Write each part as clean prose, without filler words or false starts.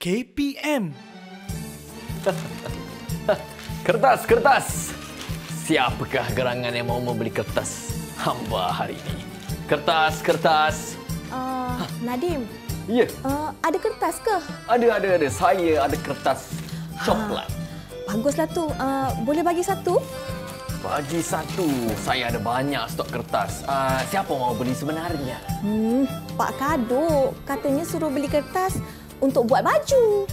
KPM. Kertas, kertas. Siapakah gerangan yang mau membeli kertas hamba hari ini? Kertas, kertas. Nadim, Ya, ada kertas ke? ada. Saya ada kertas coklat. Baguslah tu. Boleh bagi satu? Bagi satu. Saya ada banyak stok kertas. Siapa mau beli sebenarnya? Pak Kaduk katanya suruh beli kertas untuk buat baju.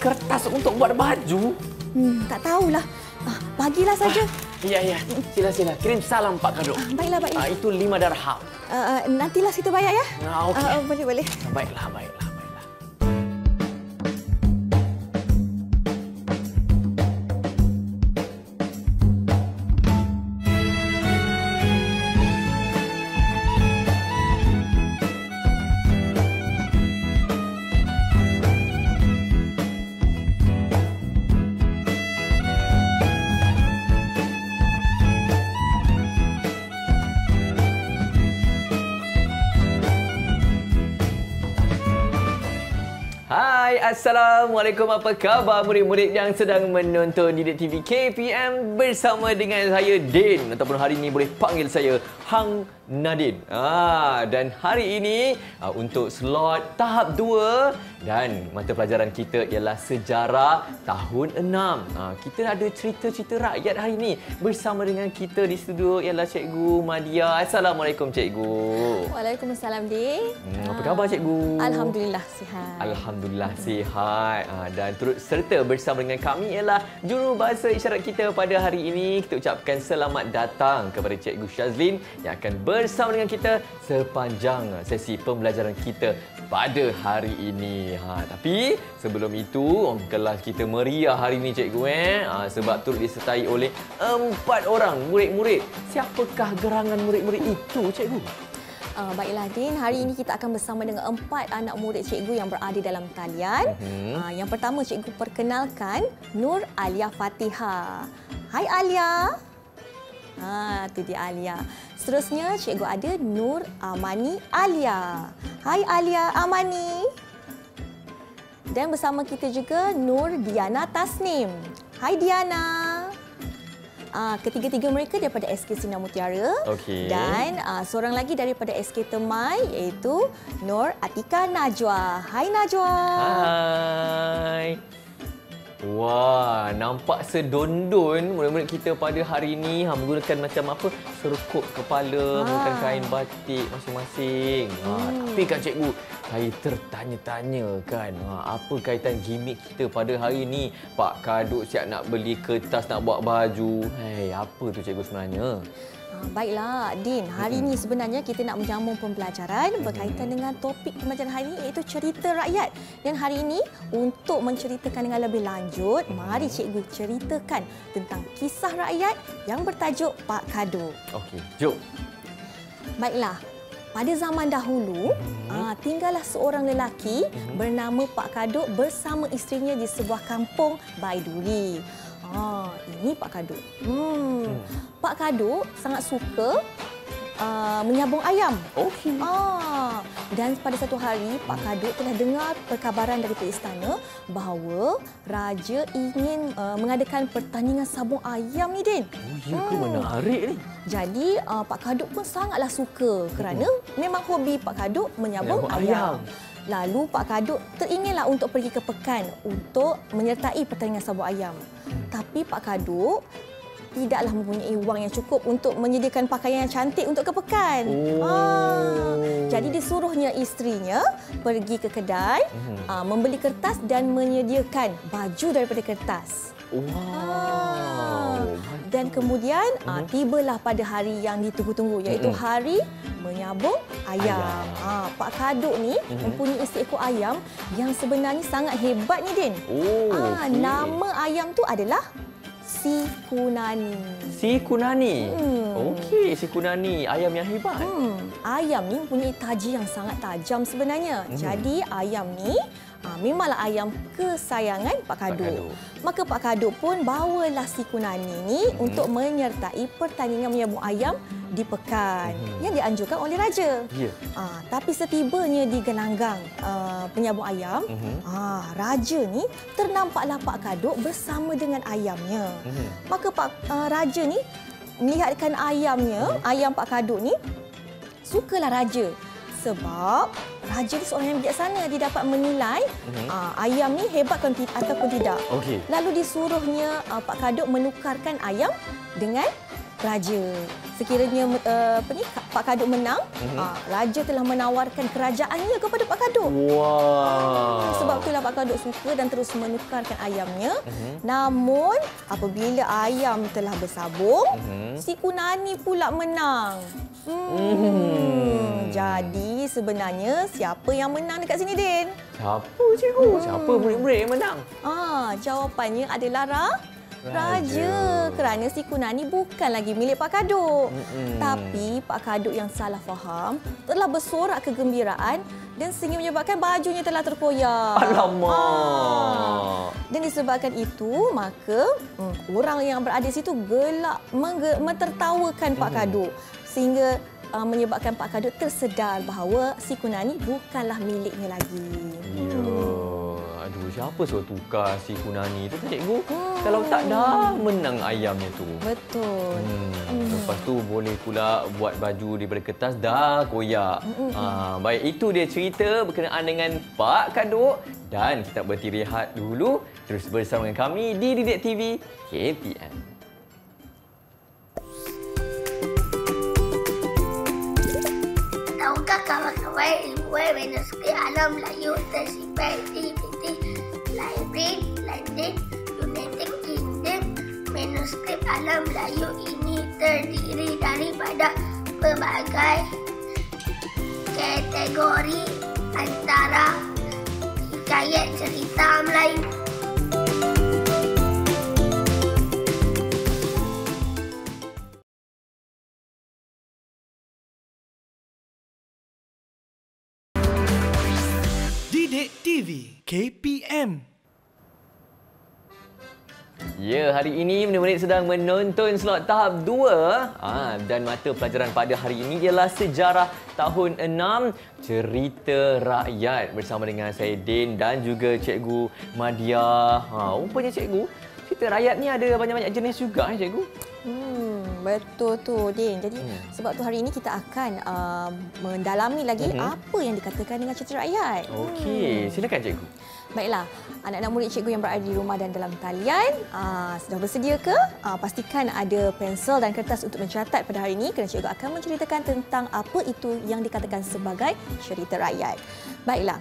Kertas untuk buat baju? Tak tahulah. Bagilah saja. Ya. Sila. Kirim salam Pak Kaduk. Baiklah. Itu 5 dirham. Nantilah situ bayar ya. Okey. Boleh. Baiklah. Hai, Assalamualaikum. Apa khabar murid-murid yang sedang menonton Didik TV KPM bersama dengan saya, Din. Ataupun hari ini boleh panggil saya Hang Nadin. Dan hari ini untuk slot tahap 2 dan mata pelajaran kita ialah sejarah tahun 6. Kita ada cerita-cerita rakyat hari ini. Bersama dengan kita di studio ialah Cikgu Madia. Assalamualaikum Cikgu. Waalaikumsalam, Din. Apa khabar Cikgu? Alhamdulillah sihat. Alhamdulillah sihat. Dan turut serta bersama dengan kami ialah jurubahasa isyarat kita pada hari ini. Kita ucapkan selamat datang kepada Cikgu Shazlin yang akan bersama dengan kita sepanjang sesi pembelajaran kita pada hari ini. Tapi sebelum itu, kelas kita meriah hari ini Cikgu. Sebab turut disertai oleh 4 orang murid-murid. Siapakah gerangan murid-murid itu Cikgu? Baiklah Din, hari ini kita akan bersama dengan 4 anak murid cikgu yang berada dalam talian. Yang pertama cikgu perkenalkan Nur Alia Fatihah. Hai Alia. Itu dia Alia. Seterusnya cikgu ada Nur Amani Alia. Hai Alia Amani. Dan bersama kita juga Nur Diana Tasnim. Hai Diana. Ketiga-tiga mereka daripada SK Sinar Mutiara. Okey. Dan seorang lagi daripada SK Temai iaitu Nur Atika Najwa. Hai Najwa. Hai. Wah, nampak sedondon murid-murid kita pada hari ini menggunakan macam apa? Serkup kepala, menggunakan kain batik masing-masing. Tapi kan cikgu, saya tertanya-tanya kan, apa kaitan gimmick kita pada hari ini? Pak Kaduk siap nak beli kertas nak buat baju. Apa tu cikgu sebenarnya? Baiklah, Din. Hari ini sebenarnya kita nak menyambung pembelajaran berkaitan dengan topik pembelajaran hari ini iaitu cerita rakyat. Dan hari ini untuk menceritakan dengan lebih lanjut, mari cikgu ceritakan tentang kisah rakyat yang bertajuk Pak Kaduk. Okey, jom. Baiklah. Pada zaman dahulu, tinggallah seorang lelaki bernama Pak Kaduk bersama isterinya di sebuah kampung Baiduri. Ini Pak Kaduk. Pak Kaduk sangat suka menyabung ayam. Okey. Dan pada satu hari Pak Kaduk telah dengar perkabaran daripada istana bahawa raja ingin mengadakan pertandingan sabung ayam ni, Din. Ya ke, menarik ni. Jadi Pak Kaduk pun sangatlah suka kerana memang hobi Pak Kaduk menyabung ayam. Lalu Pak Kaduk teringinlah untuk pergi ke pekan untuk menyertai pertandingan sabung ayam. Tapi Pak Kaduk tidaklah mempunyai wang yang cukup untuk menyediakan pakaian yang cantik untuk ke pekan. Jadi disuruhnya isterinya pergi ke kedai, membeli kertas dan menyediakan baju daripada kertas. Dan kemudian tibalah pada hari yang ditunggu-tunggu iaitu hari menyabung ayam. Pak Kaduk ni mempunyai seekor ayam yang sebenarnya sangat hebat ni, Din. Nama ayam tu adalah Si Kunani. Si Kunani? Okey, Si Kunani. Ayam yang hebat. Ayam ni mempunyai taji yang sangat tajam sebenarnya. Jadi ayam ni memanglah ayam kesayangan Pak Kaduk. Maka Pak Kaduk pun bawalah si Kunani ni untuk menyertai pertandingan menyambung ayam di pekan yang dianjurkan oleh raja. Tapi setibanya di gelanggang penyambung ayam, raja ni ternampaklah Pak Kaduk bersama dengan ayamnya. Maka raja ni melihatkan ayamnya, ayam Pak Kaduk ni, sukalah raja. Sebab raja ni seorang yang bijaksana, dia dapat menilai ayam ni hebat ataupun tidak. Lalu disuruhnya Pak Kaduk menukarkan ayam dengan raja. Sekiranya Pak Kaduk menang, raja telah menawarkan kerajaannya kepada Pak Kaduk. Sebab itulah Pak Kaduk suka dan terus menukarkan ayamnya. Namun apabila ayam telah bersabung, si Kunani pula menang. Jadi sebenarnya siapa yang menang dekat sini, Din? Siapa, cikgu? Siapa murid-murid yang menang? Jawapannya adalah Raja. Kerana si Kunani bukan lagi milik Pak Kaduk. Tapi Pak Kaduk yang salah faham telah bersorak kegembiraan dan sehingga menyebabkan bajunya telah terkoyak. Alamak. Dan disebabkan itu, maka orang yang berada di situ gelak mentertawakan Pak Kaduk. Sehingga menyebabkan Pak Kaduk tersedar bahawa si Kunani bukanlah miliknya lagi. Aduh, siapa suruh tukar si Kunani tu kan, cikgu? Kalau tak dah menang ayamnya tu. Betul. Lepas tu boleh pula buat baju daripada kertas dah koyak. Baik, itu dia cerita berkenaan dengan Pak Kaduk. Dan kita berhenti rehat dulu. Terus bersama dengan kami di Didik TV KPM. Tahukah kawan-kawan ilmuwan manuskrip alam Melayu tersimpan di Library London, United Kingdom? Manuskrip alam Melayu ini terdiri daripada pelbagai kategori antara hikayat cerita Melayu, Didik TV KPM. Ya, hari ini murid-murid sedang menonton slot tahap 2. Dan mata pelajaran pada hari ini ialah sejarah tahun 6 cerita rakyat bersama dengan saya Din dan juga Cikgu Madia. Rupanya Cikgu, cerita rakyat ni ada banyak-banyak jenis juga Cikgu. Betul tu, Din. Jadi sebab tu hari ini kita akan mendalami lagi apa yang dikatakan dengan cerita rakyat. Okey, silakan Cikgu. Baiklah, anak-anak murid cikgu yang berada di rumah dan dalam talian, sudah bersedia ke? Pastikan ada pensel dan kertas untuk mencatat pada hari ini kerana cikgu akan menceritakan tentang apa itu yang dikatakan sebagai cerita rakyat. Baiklah,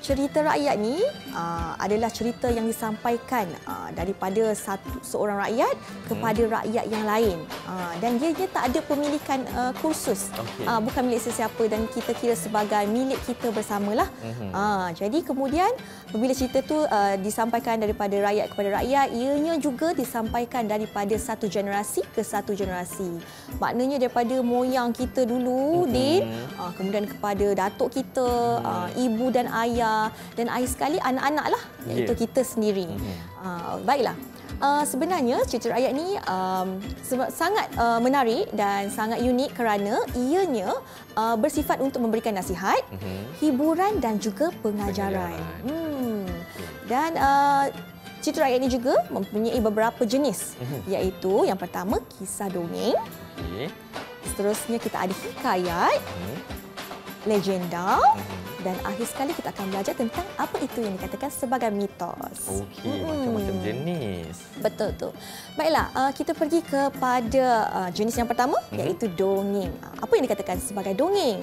cerita rakyat ni adalah cerita yang disampaikan daripada seorang rakyat kepada rakyat yang lain. Dan dia tak ada pemilikan khusus. Bukan milik sesiapa dan kita kira sebagai milik kita bersamalah. Jadi kemudian apabila cerita tu disampaikan daripada rakyat kepada rakyat, ianya juga disampaikan daripada satu generasi ke satu generasi. Maknanya daripada moyang kita dulu, Din, kemudian kepada datuk kita, ibu dan ayah, dan akhir sekali anak-anak lah, iaitu kita sendiri. Baiklah, sebenarnya cerita rakyat ni sangat menarik dan sangat unik kerana ianya bersifat untuk memberikan nasihat, hiburan dan juga pengajaran. Dan cerita rakyat ini juga mempunyai beberapa jenis, iaitu yang pertama kisah dongeng, seterusnya kita ada hikayat, legenda, dan akhir sekali kita akan belajar tentang apa itu yang dikatakan sebagai mitos. Okey, macam-macam jenis. Betul tu. Baiklah, kita pergi kepada jenis yang pertama, iaitu dongeng. Apa yang dikatakan sebagai dongeng?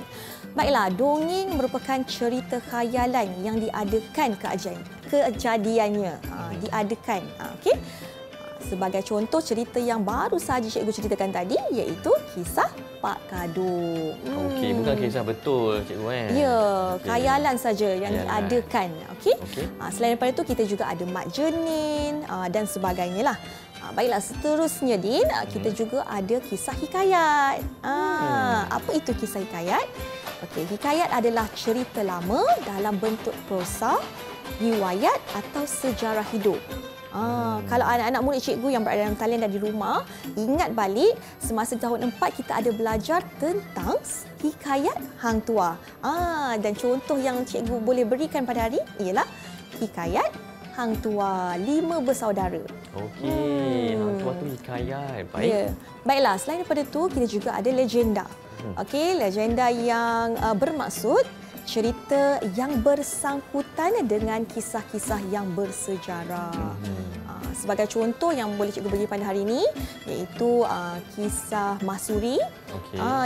Baiklah, dongeng merupakan cerita khayalan yang diadakan kejadiannya. Diadakan. Okey. Sebagai contoh cerita yang baru sahaja cikgu ceritakan tadi, iaitu kisah Pak Kaduk. Okey, bukan kisah betul cikgu Ya, khayalan saja yang diadakan. Okey. Selain daripada itu kita juga ada Mak Jenin dan sebagainya lah. Baiklah, seterusnya Din, kita juga ada kisah hikayat. Apa itu kisah hikayat? Okey, hikayat adalah cerita lama dalam bentuk prosa riwayat atau sejarah hidup. Kalau anak-anak murid cikgu yang berada dalam talian dan di rumah, ingat balik semasa tahun 4 kita ada belajar tentang hikayat Hang Tuah. Dan contoh yang cikgu boleh berikan pada hari ialah hikayat Hang Tuah, 5 bersaudara. Okey, Hang Tuah tu hikayat. Baik. Ya. Baiklah, selain daripada itu kita juga ada legenda. Okey, legenda yang bermaksud cerita yang bersangkutan dengan kisah-kisah yang bersejarah. Sebagai contoh yang boleh cikgu bagi pada hari ini iaitu kisah Mahsuri,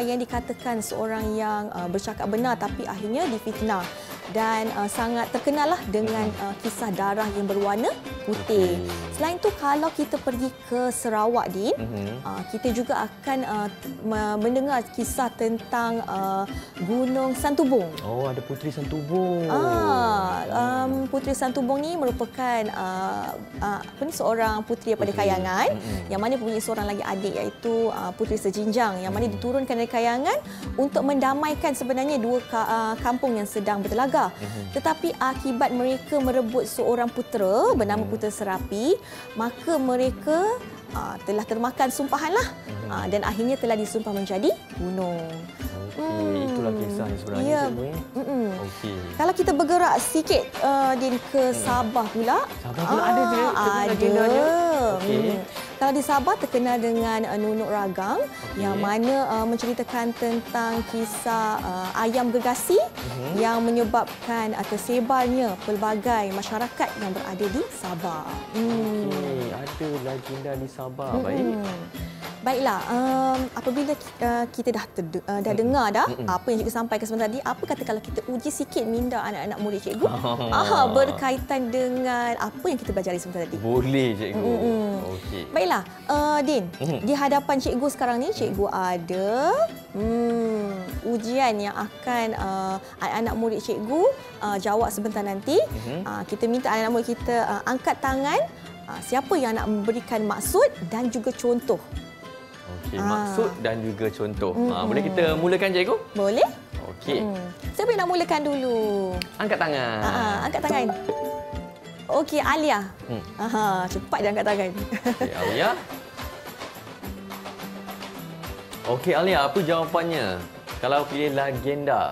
yang dikatakan seorang yang bercakap benar tapi akhirnya difitnah, dan sangat terkenallah dengan kisah darah yang berwarna putih. Selain itu, kalau kita pergi ke Sarawak, Din, kita juga akan mendengar kisah tentang Gunung Santubong. Oh, ada Puteri Santubong. Puteri Santubong ni merupakan seorang puteri daripada Kayangan, yang mana mempunyai seorang lagi adik iaitu Puteri Sejinjang, yang mana diturunkan dari Kayangan untuk mendamaikan sebenarnya dua kampung yang sedang bertelaga. Tetapi akibat mereka merebut seorang putera bernama Putera Serapi, maka mereka telah termakan sumpahanlah, dan akhirnya telah disumpah menjadi gunung. Itulah kisah yang sebenarnya. Ya. Kalau kita bergerak sikit Din ke Sabah pula. Sabah pula ada je legendanya. Kalau di Sabah terkenal dengan Nunuk Ragang, yang mana menceritakan tentang kisah ayam gergasi yang menyebabkan tersebarnya pelbagai masyarakat yang berada di Sabah. Ada legenda di Sabah. Baiklah, apabila kita dah dengar apa yang cikgu sampaikan sebentar tadi, apa kata kalau kita uji sikit minda anak-anak murid cikgu berkaitan dengan apa yang kita belajar sebentar tadi? Boleh, cikgu. Baiklah, Din, di hadapan cikgu sekarang ni, cikgu ada ujian yang akan anak-anak murid cikgu jawab sebentar nanti. Kita minta anak-anak murid kita angkat tangan siapa yang nak memberikan maksud dan juga contoh. Maksud dan juga contoh. Boleh kita mulakan, cikgu? Boleh. Okey. Siapa yang nak mulakan dulu? Angkat tangan. Angkat tangan. Okey, Alia. Cepat dia angkat tangan. Okey, Alia. Okey, Alia, apa jawapannya kalau pilih legenda?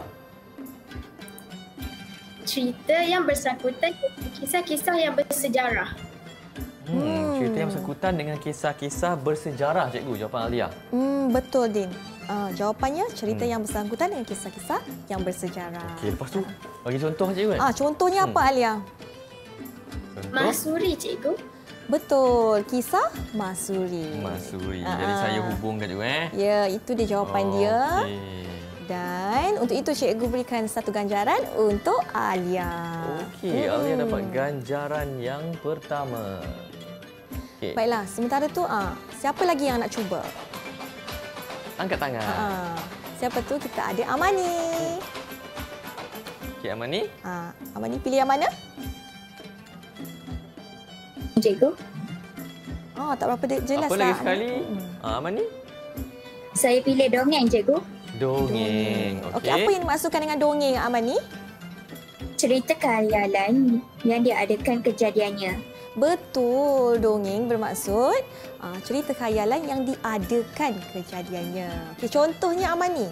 Cerita yang bersangkutan kisah-kisah yang bersejarah. Cerita yang bersangkutan dengan kisah-kisah bersejarah, cikgu. Jawapan Alia. Betul, Din. Jawapannya cerita yang bersangkutan dengan kisah-kisah yang bersejarah. Okey, lepas tu bagi contoh, cikgu. Contohnya apa, Alia? Mahsuri, cikgu. Betul, kisah Mahsuri. Jadi saya hubungkan, cikgu. Ya, itu dia jawapan dia. Dan untuk itu cikgu berikan satu ganjaran untuk Alia. Okey, Alia dapat ganjaran yang pertama. Baiklah, sementara tu siapa lagi yang nak cuba? Angkat tangan. Siapa tu? Kita ada Amani. Okey, Amani. Amani pilih yang mana? Cikgu. Tak berapa jelas. Apa lagi sekali? Amani? Saya pilih dongeng, cikgu. Dongeng. Okey, apa yang dimaksudkan dengan dongeng, Amani? Cerita khayalan yang diadakan kejadiannya. Betul, dongeng bermaksud cerita khayalan yang diadakan kejadiannya. Okey, contohnya Amani.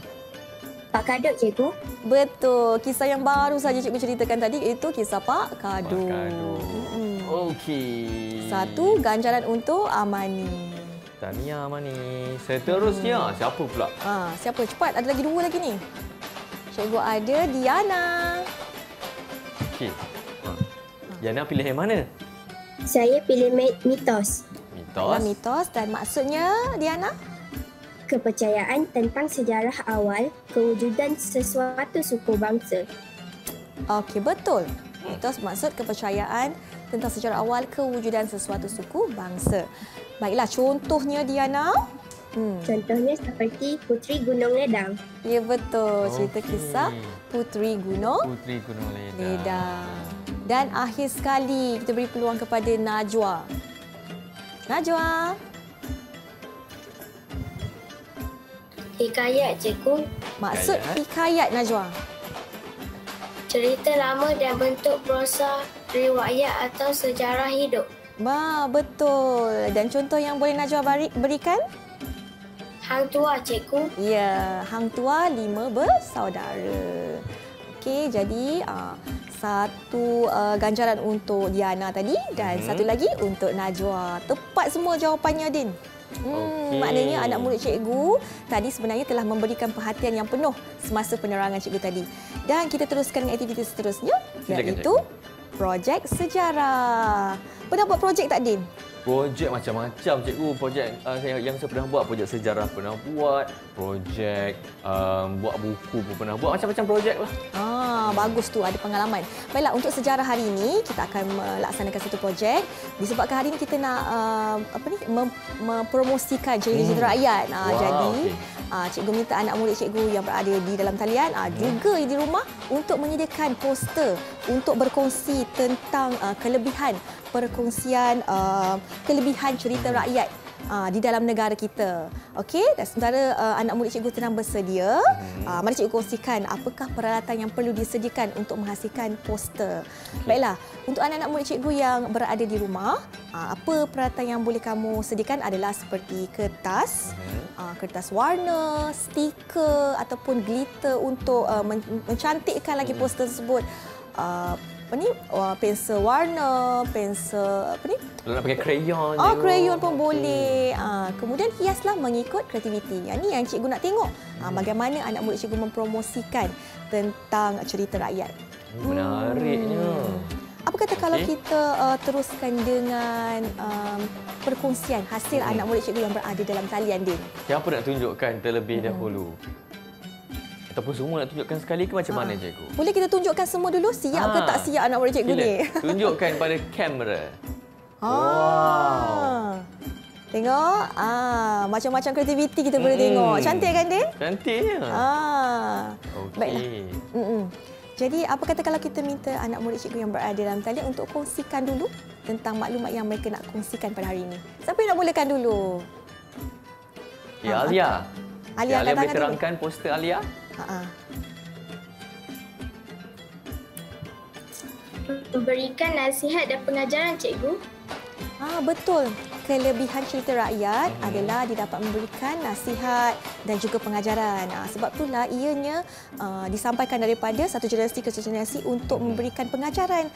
Pak Kadut, cikgu. Betul, kisah yang baru saja cikgu ceritakan tadi itu kisah Pak Kadut. Okey. Satu ganjaran untuk Amani. Tahniah, Amani. Seterusnya, siapa pula? Siapa? Cepat, ada lagi dua lagi ni. Cikgu ada Diana. Okey. Diana pilih yang mana? Saya pilih mitos. Mitos dan maksudnya Diana? Kepercayaan tentang sejarah awal kewujudan sesuatu suku bangsa. Okey, betul. Mitos maksud kepercayaan tentang sejarah awal kewujudan sesuatu suku bangsa. Baiklah, contohnya Diana? Contohnya seperti Puteri Gunung Ledang. Ya, betul. Cerita kisah Puteri Gunung Ledang. Dan akhir sekali, kita beri peluang kepada Najwa. Najwa. Hikayat, cikgu. Maksud hikayat, Najwa? Cerita lama dan bentuk prosa riwayat atau sejarah hidup. Betul. Dan contoh yang boleh Najwa berikan? Hang tua, cikgu. Ya, hang tua 5 bersaudara. Okey, jadi satu ganjaran untuk Diana tadi dan satu lagi untuk Najwa. Tepat semua jawapannya, Din. Okey. Maknanya anak murid cikgu tadi sebenarnya telah memberikan perhatian yang penuh semasa penerangan cikgu tadi. Dan kita teruskan dengan aktiviti seterusnya, iaitu projek sejarah. Pernah buat projek tak, Din? Projek macam-macam cikgu. Projek yang saya pernah buat, projek sejarah pernah buat, projek buat buku pun pernah buat, macam-macam projek lah. Bagus tu, ada pengalaman. Baiklah, untuk sejarah hari ini kita akan melaksanakan satu projek. Disebabkan hari ini kita nak mempromosikan cerita-cerita rakyat. Jadi cikgu minta anak murid cikgu yang berada di dalam talian juga di rumah untuk menyediakan poster untuk berkongsi tentang perkongsian kelebihan cerita rakyat di dalam negara kita. Okey, dan sementara anak murid cikgu tengah bersedia, mari cikgu kongsikan apakah peralatan yang perlu disediakan untuk menghasilkan poster. Baiklah, untuk anak-anak murid cikgu yang berada di rumah, apa peralatan yang boleh kamu sediakan adalah seperti kertas, kertas warna, stiker ataupun glitter untuk mencantikkan lagi poster tersebut. Pensel warna, pensel Kalau nak pakai krayon. Krayon pun boleh. Kemudian hiaslah mengikut kreativiti. Yang ni yang cikgu nak tengok. Bagaimana anak murid cikgu mempromosikan tentang cerita rakyat. Menariknya. Apa kata kalau kita teruskan dengan perkongsian hasil anak murid cikgu yang berada dalam talian, Din? Siapa nak tunjukkan terlebih dahulu? Ataupun semua nak tunjukkan sekali ke macam mana, cikgu? Boleh kita tunjukkan semua dulu? Siap ke tak siap anak murid cikgu ni? Tunjukkan pada kamera. Wow. Tengok. Macam-macam kreativiti kita boleh tengok. Cantik kan, Din? Cantiknya. Okey. Baiklah. Jadi, apa kata kalau kita minta anak murid cikgu yang berada dalam talian untuk kongsikan dulu tentang maklumat yang mereka nak kongsikan pada hari ini? Siapa yang nak bolehkan dulu? Ya, Alia. Alia boleh terangkan poster Alia? Memberikan nasihat dan pengajaran, cikgu. Betul. Kelebihan cerita rakyat adalah didapat memberikan nasihat dan juga pengajaran. Sebab itulah ianya disampaikan daripada satu generasi ke satu generasi untuk memberikan pengajaran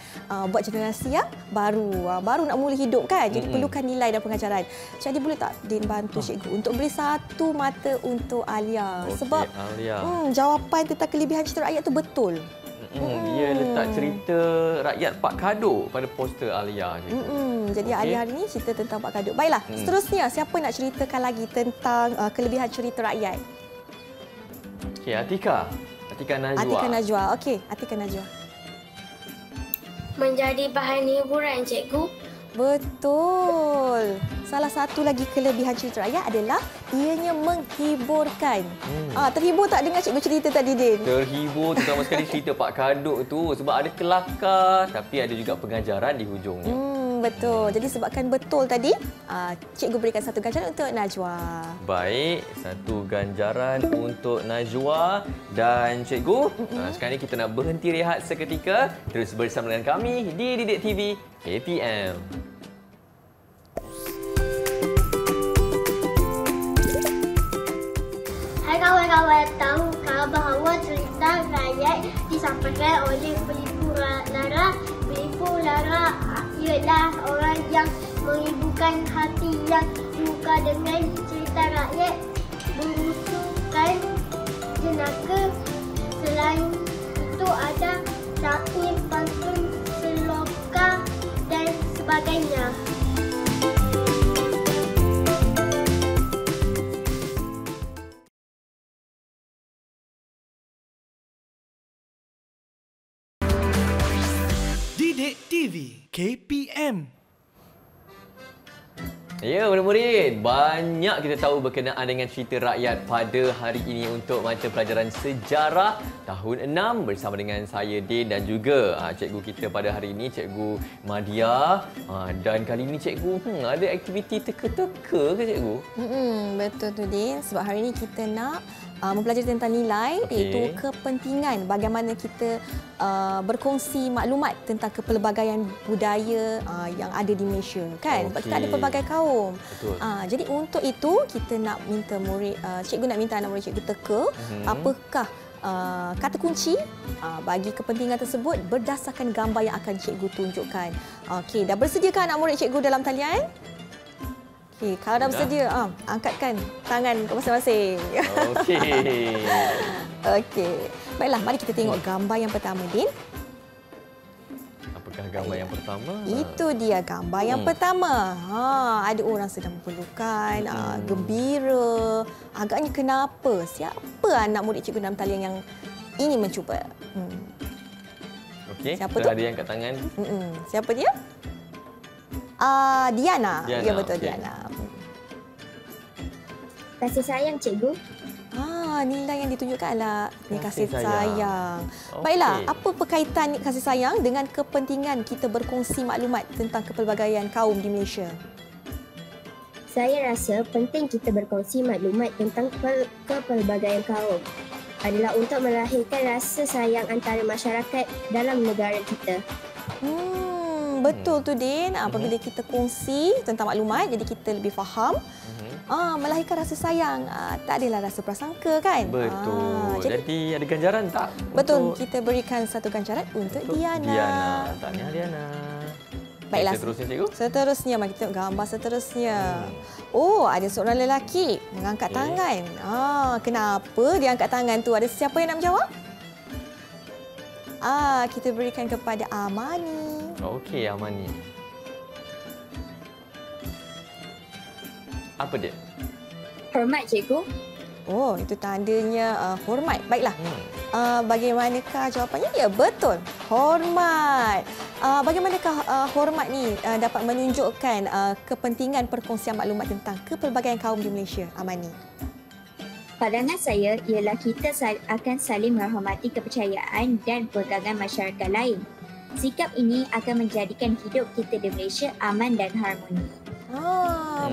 buat generasi yang baru. Baru nak mula hidup kan. Jadi perlukan nilai dan pengajaran. Jadi boleh tak Din bantu cikgu untuk beri satu mata untuk Alia? Sebab Alia. Jawapan tentang kelebihan cerita rakyat itu betul. Dia letak cerita rakyat Pak Kadok pada poster Alia. Jadi Alia hari ini cerita tentang Pak Kadok. Baiklah, seterusnya siapa nak ceritakan lagi tentang kelebihan cerita rakyat? Okey, Atika Najwa. Atika Najwa. Okey, Atika Najwa. Menjadi bahan hiburan, cikgu. Betul. Salah satu lagi kelebihan cerita rakyat adalah ianya menghiburkan. Terhibur tak dengar cikgu cerita tadi, Din? Terhibur, terutama sekali cerita Pak Kadok tu sebab ada kelakar tapi ada juga pengajaran di hujungnya. Betul. Jadi sebabkan betul tadi, cikgu berikan satu ganjaran untuk Najwa. Baik, satu ganjaran untuk Najwa dan cikgu. Sekarang ni kita nak berhenti rehat seketika. Terus bersama dengan kami di Didik TV KPM. Hai kawan-kawan, tahukah bahawa cerita rakyat disampaikan oleh Pelipu Lara? Pelipu Lara ialah orang yang menghiburkan hati yang luka dengan cerita rakyat, mengusulkan jenaka. Selain itu ada syair, pantun, seloka dan sebagainya. Didik TV KPM. Ya, murid-murid, banyak kita tahu berkenaan dengan cerita rakyat pada hari ini untuk mata pelajaran sejarah tahun 6 bersama dengan saya Din dan juga cikgu kita pada hari ini, Cikgu Madia. Dan kali ini cikgu ada aktiviti teka-teka ke cikgu? Betul tu, Din. Sebab hari ini kita nak mempelajari tentang nilai, iaitu kepentingan bagaimana kita berkongsi maklumat tentang kepelbagaian budaya yang ada di Malaysia, kan? Sebab kita ada pelbagai kaum. Jadi untuk itu kita nak minta murid, cikgu nak minta anak murid cikgu teka apakah kata kunci bagi kepentingan tersebut berdasarkan gambar yang akan cikgu tunjukkan. Okey, dah bersediakah anak murid cikgu dalam talian? Okey, kalau dah bersedia, angkatkan tangan ke masing-masing. Okey. Okey. Baiklah, mari kita tengok gambar yang pertama, Din. Apakah gambar yang pertama? Itu dia gambar yang pertama. Ada orang sedang berpelukan, gembira. Agaknya kenapa? Siapa anak murid cikgu dalam talian yang ingin mencuba? Okey, siapa tu? Ada yang kat tangan. Siapa dia? Diana. Ya, betul, Diana. Kasih sayang, cikgu. Nilai yang ditunjukkan adalah kasih sayang. Okey. Baiklah, apa berkaitan kasih sayang dengan kepentingan kita berkongsi maklumat tentang kepelbagaian kaum di Malaysia? Saya rasa penting kita berkongsi maklumat tentang kepelbagaian kaum adalah untuk melahirkan rasa sayang antara masyarakat dalam negara kita. Betul tu, Din. Apabila kita kongsi tentang maklumat, jadi kita lebih faham. Melahirkan rasa sayang. Tak adalah rasa prasangka, kan? Betul. Jadi ada ganjaran tak? Betul. Kita berikan satu ganjaran untuk Diana. Tahniah Diana. Baiklah. Seterusnya, cikgu. Seterusnya, mari kita tengok gambar seterusnya. Ada seorang lelaki mengangkat tangan. Kenapa dia angkat tangan tu? Ada siapa yang nak menjawab? Kita berikan kepada Amani. Okey, Amani. Apa dia? Hormat, cikgu. Itu tandanya hormat. Baiklah. Bagaimanakah jawapannya? Ya, betul. Hormat. Bagaimanakah hormat ni dapat menunjukkan kepentingan perkongsian maklumat tentang kepelbagaian kaum di Malaysia, Amani? Pandangan saya ialah kita akan saling menghormati kepercayaan dan pegangan masyarakat lain. Sikap ini akan menjadikan hidup kita di Malaysia aman dan harmoni.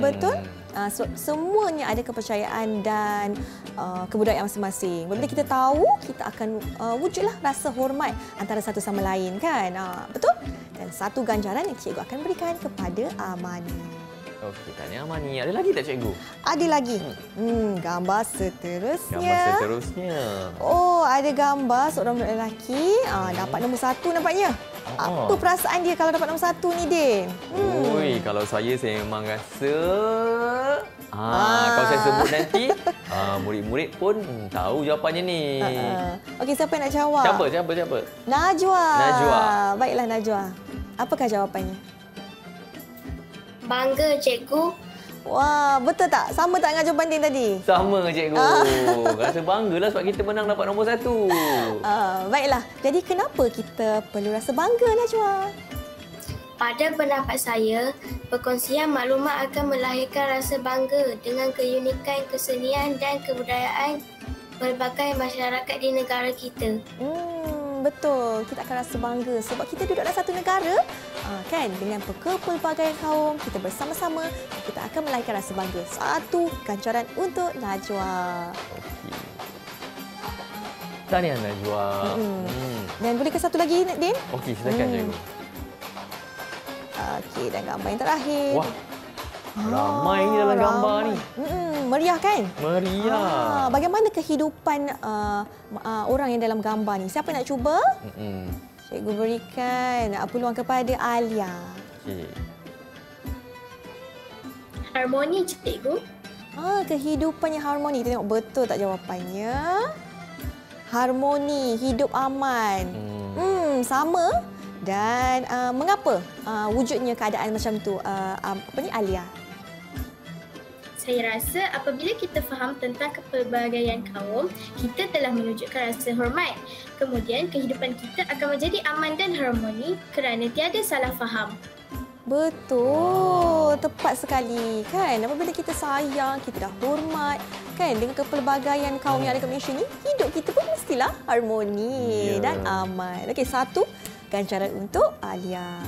Betul. Semuanya ada kepercayaan dan kebudayaan masing-masing. Bila kita tahu, kita akan wujudlah rasa hormat antara satu sama lain, kan? Betul? Dan satu ganjaran yang cikgu akan berikan kepada Amani. Okey, tahniah Amani. Ada lagi tak, cikgu? Ada lagi. Gambar seterusnya. Ada gambar seorang lelaki dapat nombor 1 nampaknya. Apa perasaan dia kalau dapat nombor 1 ni, Din? Kalau saya memang rasa... Kalau saya sebut nanti, murid-murid pun tahu jawapannya ni. Okey, siapa yang nak jawab? Siapa? Najwa. Baiklah, Najwa. Apakah jawapannya? Bangga, cikgu. Wah, betul tak? Sama tak dengan jawapan Din tadi? Sama, cikgu. Rasa banggalah sebab kita menang dapat nombor 1. Baiklah. Jadi kenapa kita perlu rasa bangga, Najwa? Pada pendapat saya, perkongsian maklumat akan melahirkan rasa bangga dengan keunikan kesenian dan kebudayaan pelbagai masyarakat di negara kita. Betul, kita akan rasa bangga sebab kita duduk dalam satu negara, kan? Dengan kepelbagaian kaum, kita bersama-sama, kita akan melahirkan rasa bangga. Satu ganjaran untuk Najwa. Okey. Tahniah Najwa. Dan bolehkah satu lagi, Din? Okey, silakan, cikgu. Okey, dan gambar yang terakhir. Wah, ramai ni dalam gambar ni. Meriah, kan? Meriah. Bagaimana kehidupan orang yang dalam gambar ni? Siapa nak cuba? Cikgu berikan peluang kepada Alia. Okey. Harmoni, cikgu. Kehidupan yang harmoni. Kita tengok betul tak jawapannya? Harmoni, hidup aman. Sama. Dan mengapa wujudnya keadaan macam tu? Alia? Saya rasa apabila kita faham tentang kepelbagaian kaum, kita telah menunjukkan rasa hormat. Kemudian kehidupan kita akan menjadi aman dan harmoni kerana tiada salah faham. Betul, tepat sekali, kan? Apabila kita sayang, kita dah hormat, kan? Dengan kepelbagaian kaum yang ada kat Malaysia ni, hidup kita pun mestilah harmoni dan aman. Okey, satu ganjaran untuk Alia.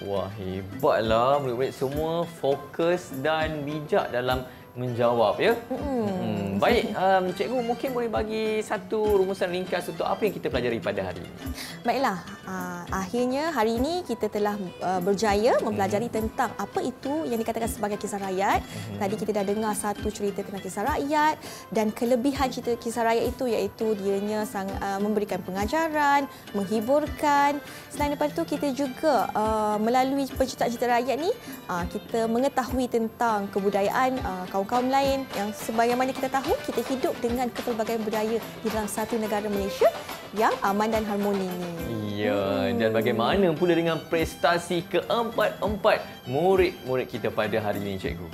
Wah, hebatlah murid-murid semua fokus dan bijak dalam menjawab ya. Baik, cikgu mungkin boleh bagi satu rumusan ringkas untuk apa yang kita pelajari pada hari ini. Baiklah, akhirnya hari ini kita telah berjaya mempelajari tentang apa itu yang dikatakan sebagai kisah rakyat. Tadi kita dah dengar satu cerita tentang kisah rakyat dan kelebihan cerita kisah rakyat itu iaitu dianya memberikan pengajaran, menghiburkan. Selain daripada itu kita juga melalui penceritaan cerita rakyat ni kita mengetahui tentang kebudayaan kaum-kaum lain yang sebagaimana kita tahu kita hidup dengan kepelbagaian budaya di dalam satu negara Malaysia yang aman dan harmoni ini. Ya, dan bagaimana pula dengan prestasi keempat-empat murid-murid kita pada hari ini, cikgu?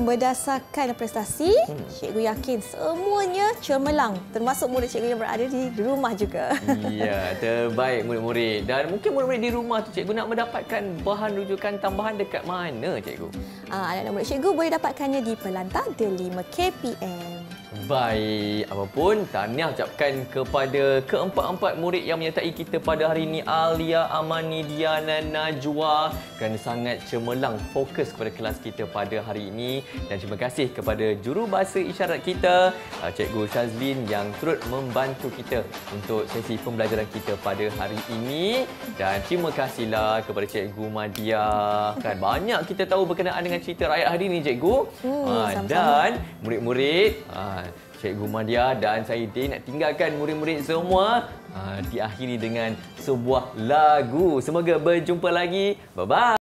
Berdasarkan prestasi, cikgu yakin semuanya cemerlang, termasuk murid cikgu yang berada di rumah juga. Ya, terbaik murid-murid. Dan mungkin murid-murid di rumah tu cikgu nak mendapatkan bahan rujukan tambahan dekat mana, cikgu? Anak-anak murid cikgu boleh dapatkannya di Pelantar D5 KPM. Baik, apapun tahniah ucapkan kepada keempat-empat murid yang menyertai kita pada hari ini, Alia, Amani, Diana, Najwa, kerana sangat cemerlang fokus kepada kelas kita pada hari ini. Dan terima kasih kepada jurubahasa isyarat kita, Cikgu Shazlin yang turut membantu kita untuk sesi pembelajaran kita pada hari ini. Dan terima kasihlah kepada Cikgu Madia. Kan banyak kita tahu berkenaan dengan cerita rakyat hari ini, Cikgu. Dan murid-murid, Cikgu Madia dan saya Din nak tinggalkan murid-murid semua diakhiri dengan sebuah lagu. Semoga berjumpa lagi. Bye-bye.